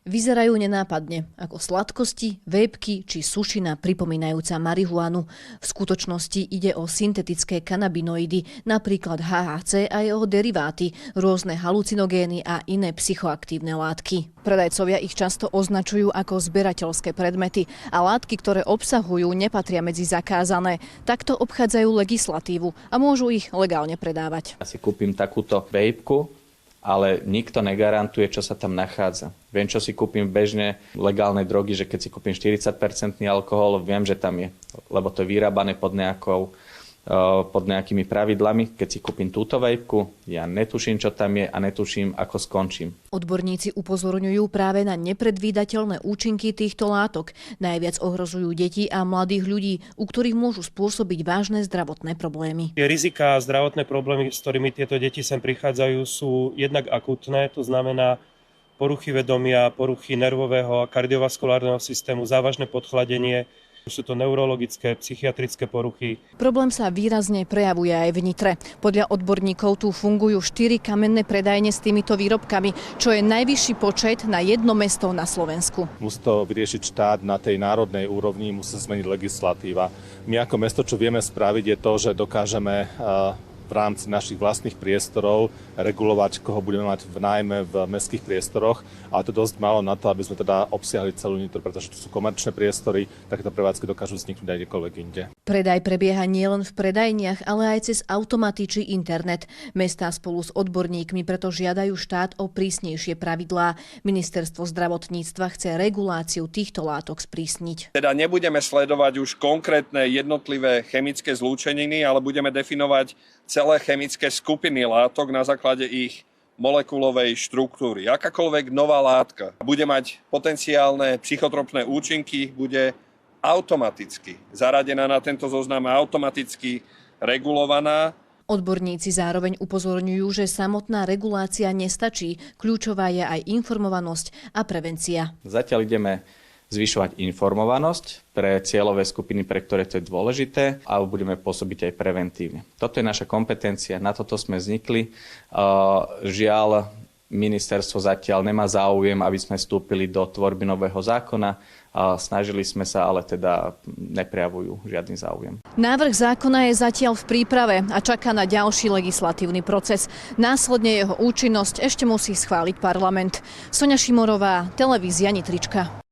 Vyzerajú nenápadne, ako sladkosti, vépky či sušina pripomínajúca marihuanu. V skutočnosti ide o syntetické kanabinoidy, napríklad HHC a jeho deriváty, rôzne halucinogény a iné psychoaktívne látky. Predajcovia ich často označujú ako zberateľské predmety a látky, ktoré obsahujú, nepatria medzi zakázané. Takto obchádzajú legislatívu a môžu ich legálne predávať. Ja si kúpim takúto vejpku, ale nikto negarantuje, čo sa tam nachádza. Viem, čo si kúpim v bežne legálnej drogy, že keď si kúpim 40% alkohol, viem, že tam je, lebo to je vyrábané pod nejakými pravidlami. Keď si kúpim túto vejpku, ja netuším, čo tam je a netuším, ako skončím. Odborníci upozorňujú práve na nepredvídateľné účinky týchto látok. Najviac ohrozujú deti a mladých ľudí, u ktorých môžu spôsobiť vážne zdravotné problémy. Tie riziká a zdravotné problémy, s ktorými tieto deti sem prichádzajú, sú jednak akútne, to znamená poruchy vedomia, poruchy nervového a kardiovaskulárneho systému, závažné podchladenie. Sú to neurologické, psychiatrické poruchy. Problém sa výrazne prejavuje aj v Nitre. Podľa odborníkov tu fungujú 4 kamenné predajne s týmito výrobkami, čo je najvyšší počet na jedno mesto na Slovensku. Musí to vyriešiť štát na tej národnej úrovni, musí sa zmeniť legislatíva. My ako mesto, čo vieme spraviť, je to, že dokážeme v rámci našich vlastných priestorov regulovať, koho budeme mať v nájme v mestských priestoroch, ale to dosť málo na to, aby sme teda obsiahli celú Nitru, pretože tu sú komerčné priestory, takéto prevádzky dokážu vzniknúť aj kdekoľvek inde. Predaj prebieha nielen v predajniach, ale aj cez automaty či internet. Mestá spolu s odborníkmi preto žiadajú štát o prísnejšie pravidlá. Ministerstvo zdravotníctva chce reguláciu týchto látok sprísniť. Teda nebudeme sledovať už konkrétne jednotlivé chemické zlúčeniny, ale budeme definovať celé chemické skupiny látok na základe ich molekulovej štruktúry. Akákoľvek nová látka bude mať potenciálne psychotropné účinky, bude automaticky zaradená na tento zoznam a automaticky regulovaná. Odborníci zároveň upozorňujú, že samotná regulácia nestačí. Kľúčová je aj informovanosť a prevencia. Zatiaľ ideme zvyšovať informovanosť pre cieľové skupiny, pre ktoré to je dôležité, a budeme pôsobiť aj preventívne. Toto je naša kompetencia, na toto sme vznikli. Žiaľ, ministerstvo zatiaľ nemá záujem, aby sme vstúpili do tvorby nového zákona. Snažili sme sa, ale teda neprejavujú žiadny záujem. Návrh zákona je zatiaľ v príprave a čaká na ďalší legislatívny proces. Následne jeho účinnosť ešte musí schváliť parlament. Soňa Šimorová, televízia Nitrička.